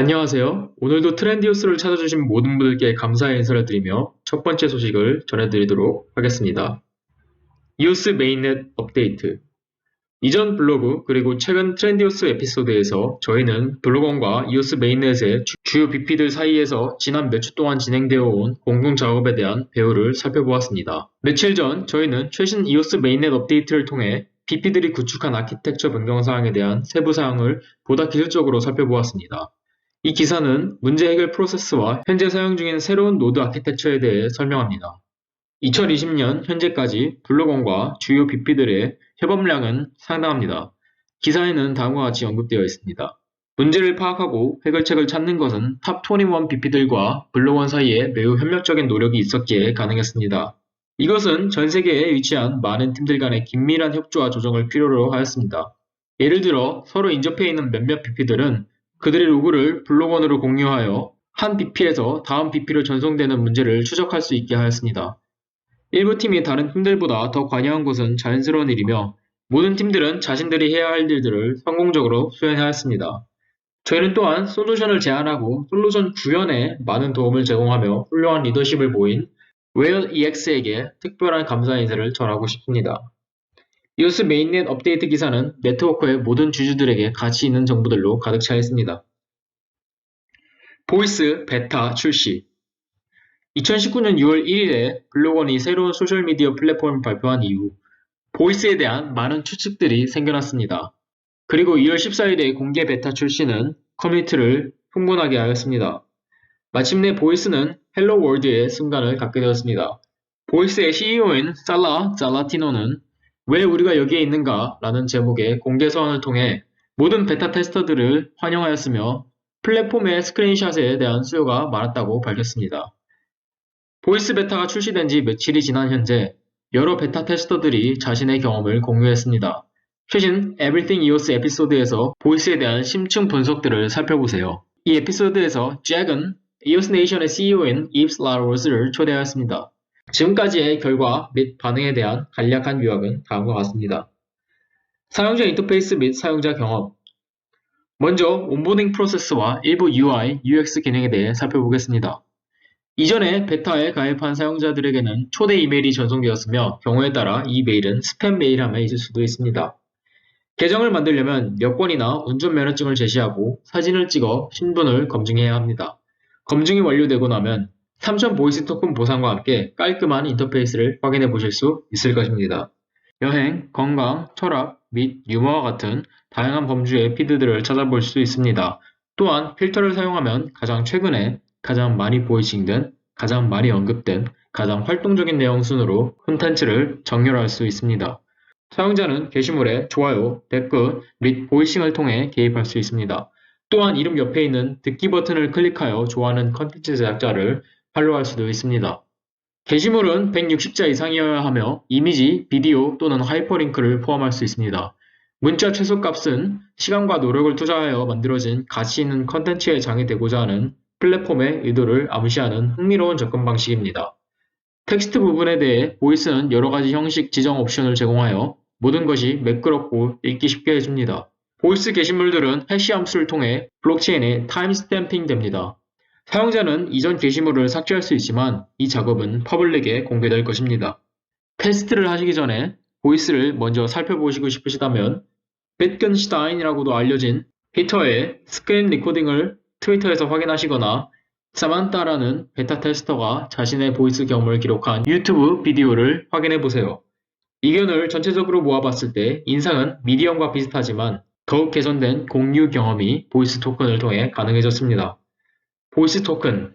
안녕하세요. 오늘도 트렌디우스를 찾아주신 모든 분들께 감사의 인사를 드리며 첫 번째 소식을 전해드리도록 하겠습니다. 이오스 메인넷 업데이트. 이전 블로그 그리고 최근 트렌디우스 에피소드에서 저희는 블로건과 이오스 메인넷의 주요 BP들 사이에서 지난 몇 주 동안 진행되어 온 공동 작업에 대한 배후를 살펴보았습니다. 며칠 전 저희는 최신 이오스 메인넷 업데이트를 통해 BP들이 구축한 아키텍처 변경 사항에 대한 세부 사항을 보다 기술적으로 살펴보았습니다. 이 기사는 문제 해결 프로세스와 현재 사용 중인 새로운 노드 아키텍처에 대해 설명합니다. 2020년 현재까지 블로건과 주요 BP들의 협업량은 상당합니다. 기사에는 다음과 같이 언급되어 있습니다. 문제를 파악하고 해결책을 찾는 것은 탑 21 BP들과 블로건 사이에 매우 협력적인 노력이 있었기에 가능했습니다. 이것은 전 세계에 위치한 많은 팀들 간의 긴밀한 협조와 조정을 필요로 하였습니다. 예를 들어 서로 인접해 있는 몇몇 BP들은 그들의 로그를 블로건으로 공유하여 한 BP에서 다음 BP로 전송되는 문제를 추적할 수 있게 하였습니다. 일부 팀이 다른 팀들보다 더 관여한 것은 자연스러운 일이며 모든 팀들은 자신들이 해야 할 일들을 성공적으로 수행하였습니다. 저희는 또한 솔루션을 제안하고 솔루션 구현에 많은 도움을 제공하며 훌륭한 리더십을 보인 WhaleEX에게 특별한 감사 인사를 전하고 싶습니다. 이오스 메인넷 업데이트 기사는 네트워크의 모든 주주들에게 가치 있는 정보들로 가득 차 있습니다. 보이스 베타 출시. 2019년 6월 1일에 블로건이 새로운 소셜미디어 플랫폼을 발표한 이후 보이스에 대한 많은 추측들이 생겨났습니다. 그리고 2월 14일에 공개 베타 출시는 커뮤니티를 흥분하게 하였습니다. 마침내 보이스는 헬로 월드의 순간을 갖게 되었습니다. 보이스의 CEO인 살라 잘라티노는 왜 우리가 여기에 있는가? 라는 제목의 공개 서한을 통해 모든 베타 테스터들을 환영하였으며 플랫폼의 스크린샷에 대한 수요가 많았다고 밝혔습니다. 보이스 베타가 출시된 지 며칠이 지난 현재 여러 베타 테스터들이 자신의 경험을 공유했습니다. 최신 Everything EOS 에피소드에서 보이스에 대한 심층 분석들을 살펴보세요. 이 에피소드에서 잭은 EOS 네이션의 CEO인 이브스 라로스를 초대하였습니다. 지금까지의 결과 및 반응에 대한 간략한 요약은 다음과 같습니다. 사용자 인터페이스 및 사용자 경험. 먼저 온보딩 프로세스와 일부 UI, UX 기능에 대해 살펴보겠습니다. 이전에 베타에 가입한 사용자들에게는 초대 이메일이 전송되었으며 경우에 따라 이 메일은 스팸 메일함에 있을 수도 있습니다. 계정을 만들려면 여권이나 운전면허증을 제시하고 사진을 찍어 신분을 검증해야 합니다. 검증이 완료되고 나면 3000 보이스 토큰 보상과 함께 깔끔한 인터페이스를 확인해 보실 수 있을 것입니다. 여행, 건강, 철학 및 유머와 같은 다양한 범주의 피드들을 찾아볼 수 있습니다. 또한 필터를 사용하면 가장 최근에 가장 많이 보이싱된, 가장 많이 언급된, 가장 활동적인 내용 순으로 콘텐츠를 정렬할 수 있습니다. 사용자는 게시물에 좋아요, 댓글 및 보이싱을 통해 개입할 수 있습니다. 또한 이름 옆에 있는 듣기 버튼을 클릭하여 좋아하는 콘텐츠 제작자를 팔로우할 수도 있습니다. 게시물은 160자 이상이어야 하며 이미지, 비디오 또는 하이퍼링크를 포함할 수 있습니다. 문자 최소값은 시간과 노력을 투자하여 만들어진 가치 있는 콘텐츠의 장이 되고자 하는 플랫폼의 의도를 암시하는 흥미로운 접근 방식입니다. 텍스트 부분에 대해 보이스는 여러가지 형식 지정 옵션을 제공하여 모든 것이 매끄럽고 읽기 쉽게 해줍니다. 보이스 게시물들은 해시 함수를 통해 블록체인에 타임스탬핑 됩니다. 사용자는 이전 게시물을 삭제할 수 있지만 이 작업은 퍼블릭에 공개될 것입니다. 테스트를 하시기 전에 보이스를 먼저 살펴보시고 싶으시다면 비트겐슈타인이라고도 알려진 피터의 스크린 리코딩을 트위터에서 확인하시거나 사만타라는 베타 테스터가 자신의 보이스 경험을 기록한 유튜브 비디오를 확인해보세요. 의견을 전체적으로 모아봤을 때 인상은 미디엄과 비슷하지만 더욱 개선된 공유 경험이 보이스 토큰을 통해 가능해졌습니다. 보이스 토큰.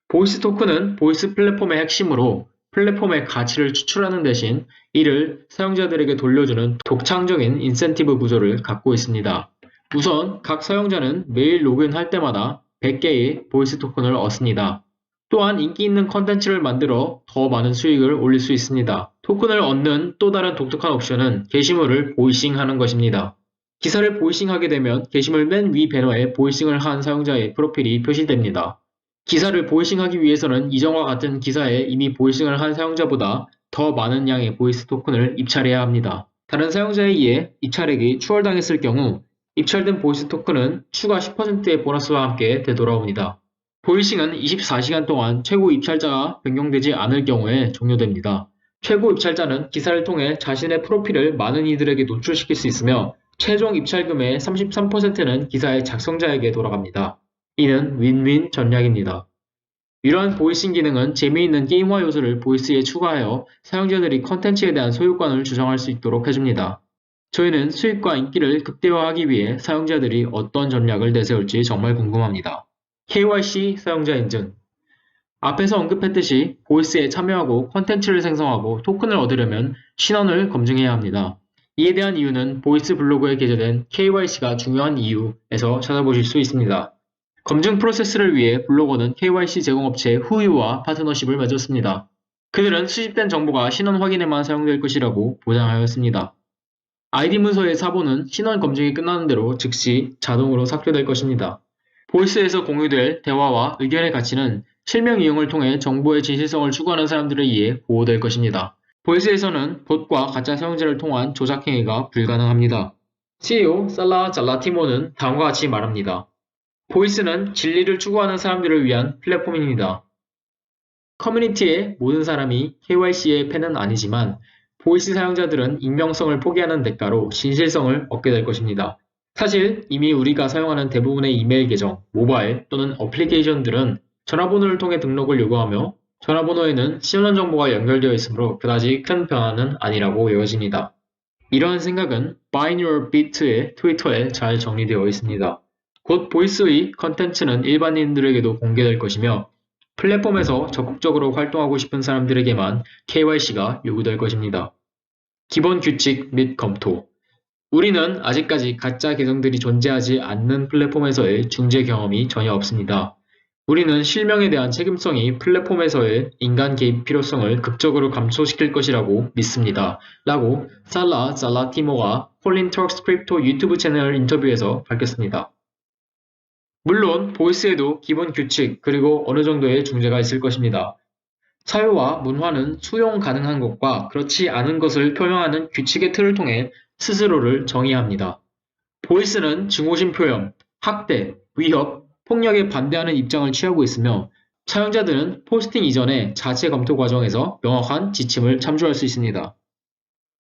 보이스 토큰은 보이스 플랫폼의 핵심으로 플랫폼의 가치를 추출하는 대신 이를 사용자들에게 돌려주는 독창적인 인센티브 구조를 갖고 있습니다. 우선 각 사용자는 매일 로그인할 때마다 100개의 보이스 토큰을 얻습니다. 또한 인기 있는 컨텐츠를 만들어 더 많은 수익을 올릴 수 있습니다. 토큰을 얻는 또 다른 독특한 옵션은 게시물을 보이싱하는 것입니다. 기사를 보이싱하게 되면 게시물 맨 위 배너에 보이싱을 한 사용자의 프로필이 표시됩니다. 기사를 보이싱하기 위해서는 이전과 같은 기사에 이미 보이싱을 한 사용자보다 더 많은 양의 보이스 토큰을 입찰해야 합니다. 다른 사용자에 의해 입찰액이 추월당했을 경우 입찰된 보이스 토큰은 추가 10%의 보너스와 함께 되돌아옵니다. 보이싱은 24시간 동안 최고 입찰자가 변경되지 않을 경우에 종료됩니다. 최고 입찰자는 기사를 통해 자신의 프로필을 많은 이들에게 노출시킬 수 있으며 최종 입찰금의 33%는 기사의 작성자에게 돌아갑니다. 이는 윈윈 전략입니다. 이러한 보이싱 기능은 재미있는 게임화 요소를 보이스에 추가하여 사용자들이 컨텐츠에 대한 소유권을 주장할 수 있도록 해줍니다. 저희는 수익과 인기를 극대화하기 위해 사용자들이 어떤 전략을 내세울지 정말 궁금합니다. KYC 사용자 인증. 앞에서 언급했듯이 보이스에 참여하고 컨텐츠를 생성하고 토큰을 얻으려면 신원을 검증해야 합니다. 이에 대한 이유는 보이스 블로그에 게재된 KYC가 중요한 이유에서 찾아보실 수 있습니다. 검증 프로세스를 위해 블로거는 KYC 제공업체 후이와 파트너십을 맺었습니다. 그들은 수집된 정보가 신원 확인에만 사용될 것이라고 보장하였습니다. 아이디 문서의 사본은 신원 검증이 끝나는 대로 즉시 자동으로 삭제될 것입니다. 보이스에서 공유될 대화와 의견의 가치는 실명 이용을 통해 정보의 진실성을 추구하는 사람들에 의해 보호될 것입니다. 보이스에서는 봇과 가짜 사용자를 통한 조작 행위가 불가능합니다. CEO 살라 잘라티모는 다음과 같이 말합니다. 보이스는 진리를 추구하는 사람들을 위한 플랫폼입니다. 커뮤니티의 모든 사람이 KYC의 팬은 아니지만 보이스 사용자들은 익명성을 포기하는 대가로 진실성을 얻게 될 것입니다. 사실 이미 우리가 사용하는 대부분의 이메일 계정, 모바일 또는 어플리케이션들은 전화번호를 통해 등록을 요구하며 전화번호에는 신원 정보가 연결되어 있으므로 그다지 큰 변화는 아니라고 여겨집니다. 이러한 생각은 BuyNourBit의 트위터에 잘 정리되어 있습니다. 곧 보이스의 컨텐츠는 일반인들에게도 공개될 것이며 플랫폼에서 적극적으로 활동하고 싶은 사람들에게만 KYC가 요구될 것입니다. 기본 규칙 및 검토. 우리는 아직까지 가짜 계정들이 존재하지 않는 플랫폼에서의 중재 경험이 전혀 없습니다. 우리는 실명에 대한 책임성이 플랫폼에서의 인간 개입 필요성을 극적으로 감소시킬 것이라고 믿습니다. 라고 살라 잘라티모가 콜린 턱스 크립토 유튜브 채널 인터뷰에서 밝혔습니다. 물론 보이스에도 기본 규칙 그리고 어느 정도의 중재가 있을 것입니다. 사유와 문화는 수용 가능한 것과 그렇지 않은 것을 표명하는 규칙의 틀을 통해 스스로를 정의합니다. 보이스는 증오심 표현, 학대, 위협, 폭력에 반대하는 입장을 취하고 있으며 사용자들은 포스팅 이전에 자체 검토 과정에서 명확한 지침을 참조할 수 있습니다.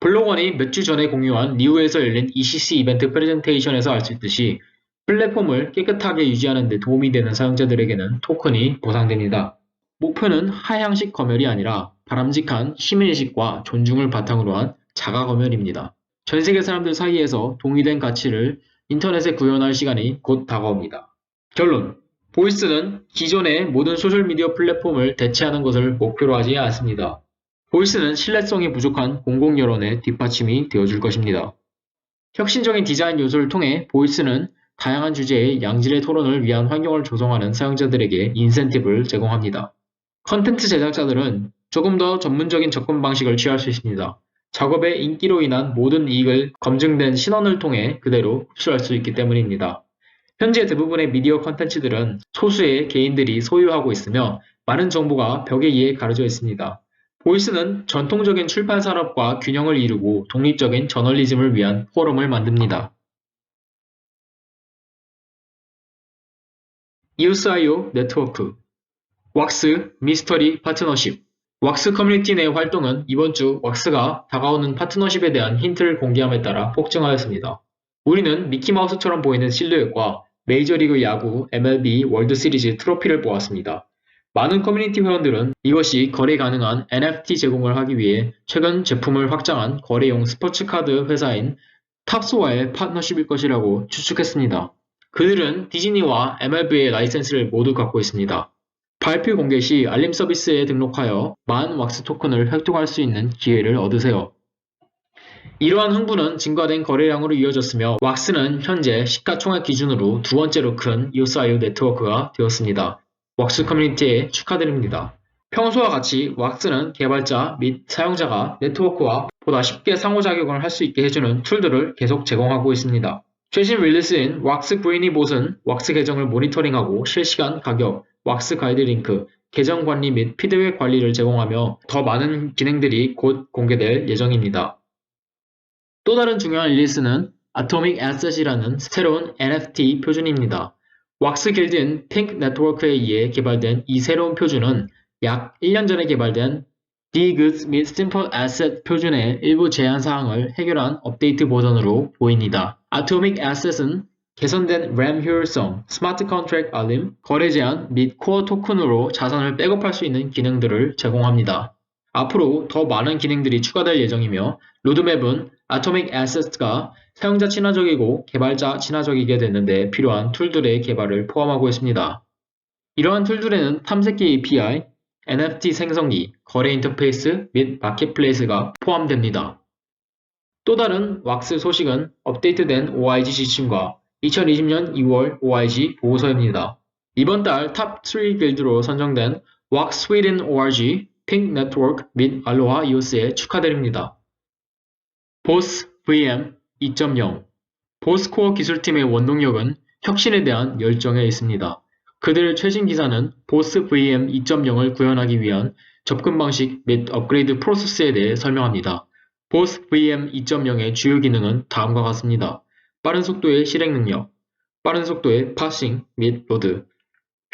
블로건이 몇 주 전에 공유한 리우에서 열린 ECC 이벤트 프레젠테이션에서 알 수 있듯이 플랫폼을 깨끗하게 유지하는 데 도움이 되는 사용자들에게는 토큰이 보상됩니다. 목표는 하향식 검열이 아니라 바람직한 시민의식과 존중을 바탕으로 한 자가 검열입니다. 전세계 사람들 사이에서 동의된 가치를 인터넷에 구현할 시간이 곧 다가옵니다. 결론. 보이스는 기존의 모든 소셜미디어 플랫폼을 대체하는 것을 목표로 하지 않습니다. 보이스는 신뢰성이 부족한 공공여론의 뒷받침이 되어줄 것입니다. 혁신적인 디자인 요소를 통해 보이스는 다양한 주제의 양질의 토론을 위한 환경을 조성하는 사용자들에게 인센티브를 제공합니다. 컨텐츠 제작자들은 조금 더 전문적인 접근 방식을 취할 수 있습니다. 작업의 인기로 인한 모든 이익을 검증된 신원을 통해 그대로 흡수할 수 있기 때문입니다. 현재 대부분의 미디어 컨텐츠들은 소수의 개인들이 소유하고 있으며 많은 정보가 벽에 의해 가려져 있습니다. 보이스는 전통적인 출판 산업과 균형을 이루고 독립적인 저널리즘을 위한 포럼을 만듭니다. EOSIO 네트워크, 왁스 미스터리 파트너십. 왁스 커뮤니티 내 활동은 이번 주 왁스가 다가오는 파트너십에 대한 힌트를 공개함에 따라 폭증하였습니다. 우리는 미키마우스처럼 보이는 실루엣과 메이저리그 야구 MLB 월드시리즈 트로피를 보았습니다. 많은 커뮤니티 회원들은 이것이 거래 가능한 NFT 제공을 하기 위해 최근 제품을 확장한 거래용 스포츠카드 회사인 탑스와의 파트너십일 것이라고 추측했습니다. 그들은 디즈니와 MLB의 라이센스를 모두 갖고 있습니다. 발표 공개 시 알림 서비스에 등록하여 만 왁스 토큰을 획득할 수 있는 기회를 얻으세요. 이러한 흥부는 증가된 거래량으로 이어졌으며 왁스는 현재 시가총액 기준으로 두 번째로 큰 EOSIO 네트워크가 되었습니다. 왁스 커뮤니티에 축하드립니다. 평소와 같이 왁스는 개발자 및 사용자가 네트워크와 보다 쉽게 상호작용을 할 수 있게 해주는 툴들을 계속 제공하고 있습니다. 최신 릴리스인 왁스 브레이니봇은 왁스 계정을 모니터링하고 실시간 가격, 왁스 가이드 링크, 계정 관리 및 피드백 관리를 제공하며 더 많은 기능들이 곧 공개될 예정입니다. 또 다른 중요한 릴리스는 Atomic Asset이라는 새로운 NFT 표준입니다. 왁스 길드인 핑크 네트워크에 의해 개발된 이 새로운 표준은 약 1년 전에 개발된 D-Goods 및 Simple Asset 표준의 일부 제한 사항을 해결한 업데이트 버전으로 보입니다. Atomic Asset은 개선된 RAM 효율성, 스마트 컨트랙트 알림, 거래 제한 및 코어 토큰으로 자산을 백업할 수 있는 기능들을 제공합니다. 앞으로 더 많은 기능들이 추가될 예정이며 로드맵은 Atomic Assets가 사용자 친화적이고 개발자 친화적이게 되는 데 필요한 툴들의 개발을 포함하고 있습니다. 이러한 툴들에는 탐색기 API, NFT 생성기, 거래 인터페이스 및 마켓플레이스가 포함됩니다. 또 다른 왁스 소식은 업데이트된 OIG 지침과 2020년 2월 OIG 보고서입니다. 이번 달 탑 3 길드로 선정된 왁스 스웨덴 ORG, 핑크 네트워크 및 알로하 EOS에 축하드립니다. 보스 VM 2.0 보스 코어 기술팀의 원동력은 혁신에 대한 열정에 있습니다. 그들의 최신 기사는 보스 VM 2.0을 구현하기 위한 접근 방식 및 업그레이드 프로세스에 대해 설명합니다. 보스 VM 2.0의 주요 기능은 다음과 같습니다. 빠른 속도의 실행 능력, 빠른 속도의 파싱 및 로드,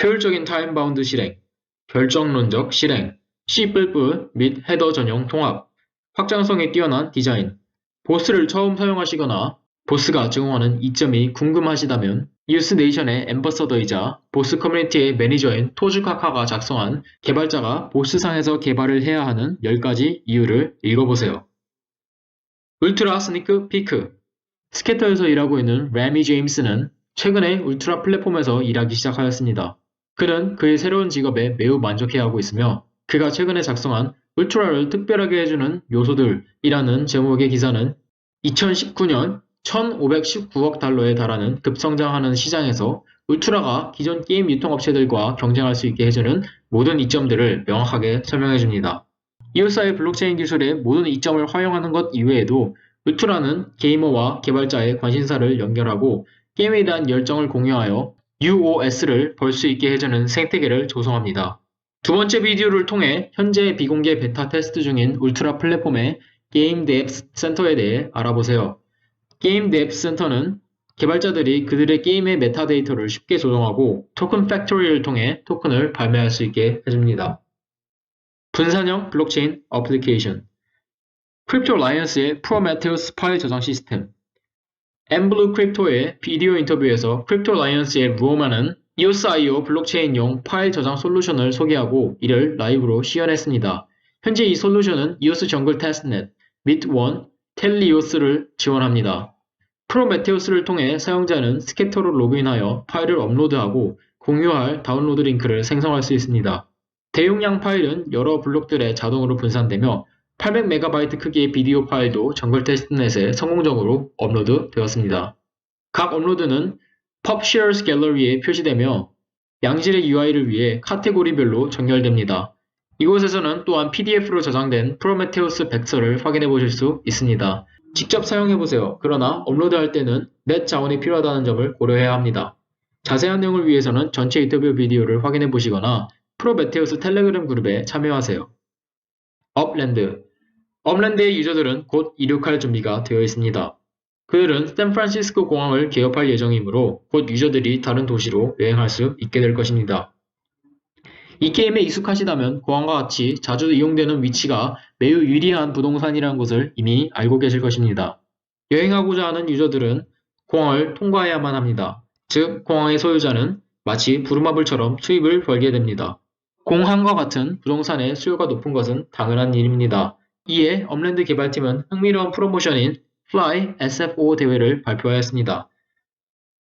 효율적인 타임바운드 실행, 결정론적 실행, C++ 및 헤더 전용 통합, 확장성이 뛰어난 디자인. 보스를 처음 사용하시거나 보스가 제공하는 이점이 궁금하시다면 유스네이션의 앰버서더이자 보스 커뮤니티의 매니저인 토즈카카가 작성한 개발자가 보스상에서 개발을 해야 하는 10가지 이유를 읽어보세요. 울트라 스니크 피크 스캐터에서 일하고 있는 레미 제임스는 최근에 울트라 플랫폼에서 일하기 시작하였습니다. 그는 그의 새로운 직업에 매우 만족해하고 있으며 그가 최근에 작성한 울트라를 특별하게 해주는 요소들이라는 제목의 기사는 2019년 1,519억 달러에 달하는 급성장하는 시장에서 울트라가 기존 게임 유통업체들과 경쟁할 수 있게 해주는 모든 이점들을 명확하게 설명해줍니다. 이웃사의 블록체인 기술의 모든 이점을 활용하는 것 이외에도 울트라는 게이머와 개발자의 관심사를 연결하고 게임에 대한 열정을 공유하여 UOS를 벌 수 있게 해주는 생태계를 조성합니다. 두 번째 비디오를 통해 현재 비공개 베타 테스트 중인 울트라 플랫폼의 게임 데브 센터에 대해 알아보세요. 게임 데브 센터는 개발자들이 그들의 게임의 메타데이터를 쉽게 조정하고 토큰 팩토리를 통해 토큰을 발매할 수 있게 해줍니다. 분산형 블록체인 어플리케이션 크립토 라이언스의 프로메테우스 파일 저장 시스템 엠블루 크립토의 비디오 인터뷰에서 크립토 라이언스의 루어만은 EOS.io 블록체인용 파일 저장 솔루션을 소개하고 이를 라이브로 시연했습니다. 현재 이 솔루션은 EOS 정글 테스트넷, 밋1, 텔리오스를 지원합니다. 프로메테우스를 통해 사용자는 스캐터로 로그인하여 파일을 업로드하고 공유할 다운로드 링크를 생성할 수 있습니다. 대용량 파일은 여러 블록들에 자동으로 분산되며 800MB 크기의 비디오 파일도 정글 테스트넷에 성공적으로 업로드 되었습니다. 각 업로드는 PubShares 갤러리에 표시되며 양질의 UI를 위해 카테고리별로 정렬됩니다. 이곳에서는 또한 PDF로 저장된 프로메테우스 백서를 확인해 보실 수 있습니다. 직접 사용해 보세요. 그러나 업로드할 때는 넷 자원이 필요하다는 점을 고려해야 합니다. 자세한 내용을 위해서는 전체 인터뷰 비디오를 확인해 보시거나 프로메테우스 텔레그램 그룹에 참여하세요. 업랜드의 유저들은 곧 이륙할 준비가 되어 있습니다. 그들은 샌프란시스코 공항을 개업할 예정이므로 곧 유저들이 다른 도시로 여행할 수 있게 될 것입니다. 이 게임에 익숙하시다면 공항과 같이 자주 이용되는 위치가 매우 유리한 부동산이라는 것을 이미 알고 계실 것입니다. 여행하고자 하는 유저들은 공항을 통과해야만 합니다. 즉, 공항의 소유자는 마치 부루마블처럼 수입을 벌게 됩니다. 공항과 같은 부동산의 수요가 높은 것은 당연한 일입니다. 이에 업랜드 개발팀은 흥미로운 프로모션인 Fly SFO 대회를 발표하였습니다.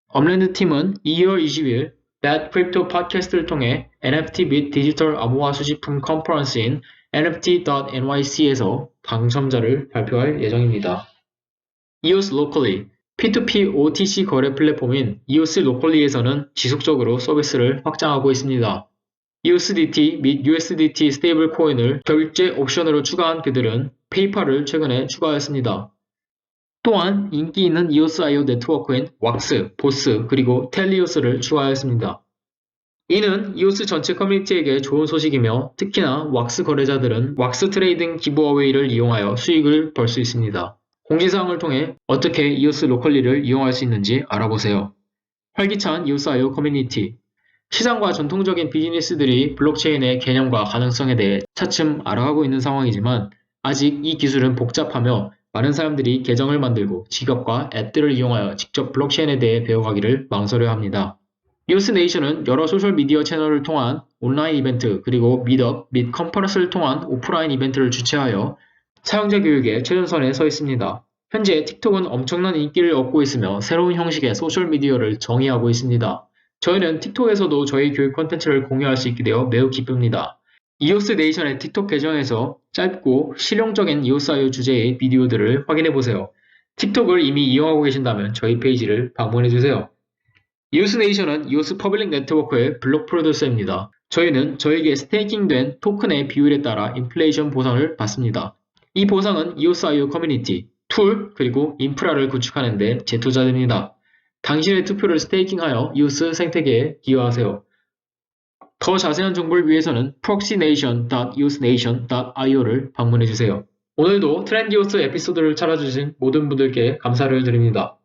업랜드 팀은 2월 20일 Bad Crypto 팟캐스트를 통해 NFT 및 디지털 암호화 수집품 컨퍼런스인 NFT.nyc에서 당첨자를 발표할 예정입니다. EOS Locally P2P OTC 거래 플랫폼인 EOS Locally에서는 지속적으로 서비스를 확장하고 있습니다. USDT 및 USDT 스테이블 코인을 결제 옵션으로 추가한 그들은 페이팔을 최근에 추가하였습니다. 또한 인기 있는 EOS.io 네트워크인 왁스, 보스, 그리고 텔리오스를 추가하였습니다. 이는 EOS 전체 커뮤니티에게 좋은 소식이며 특히나 왁스 거래자들은 왁스 트레이딩 기브어웨이를 이용하여 수익을 벌 수 있습니다. 공지사항을 통해 어떻게 이오스 로컬리를 이용할 수 있는지 알아보세요. 활기찬 이오스.io 커뮤니티. 시장과 전통적인 비즈니스들이 블록체인의 개념과 가능성에 대해 차츰 알아가고 있는 상황이지만 아직 이 기술은 복잡하며 많은 사람들이 계정을 만들고 지갑과 앱들을 이용하여 직접 블록체인에 대해 배워가기를 망설여 합니다. 이오스 네이션은 여러 소셜미디어 채널을 통한 온라인 이벤트 그리고 미트업 및 컨퍼런스를 통한 오프라인 이벤트를 주최하여 사용자 교육의 최전선에 서 있습니다. 현재 틱톡은 엄청난 인기를 얻고 있으며 새로운 형식의 소셜미디어를 정의하고 있습니다. 저희는 틱톡에서도 저희 교육 콘텐츠를 공유할 수 있게 되어 매우 기쁩니다. 이오스 네이션의 틱톡 계정에서 짧고 실용적인 이오스.io 주제의 비디오들을 확인해보세요. 틱톡을 이미 이용하고 계신다면 저희 페이지를 방문해주세요. 이오스 네이션은 이오스 퍼블릭 네트워크의 블록 프로듀서입니다. 저희는 저에게 스테이킹된 토큰의 비율에 따라 인플레이션 보상을 받습니다. 이 보상은 이오스.io 커뮤니티, 툴, 그리고 인프라를 구축하는 데 재투자됩니다. 당신의 투표를 스테이킹하여 이오스 생태계에 기여하세요. 더 자세한 정보를 위해서는 proxynation.eosnation.io를 방문해주세요. 오늘도 트렌디오스 에피소드를 찾아주신 모든 분들께 감사를 드립니다.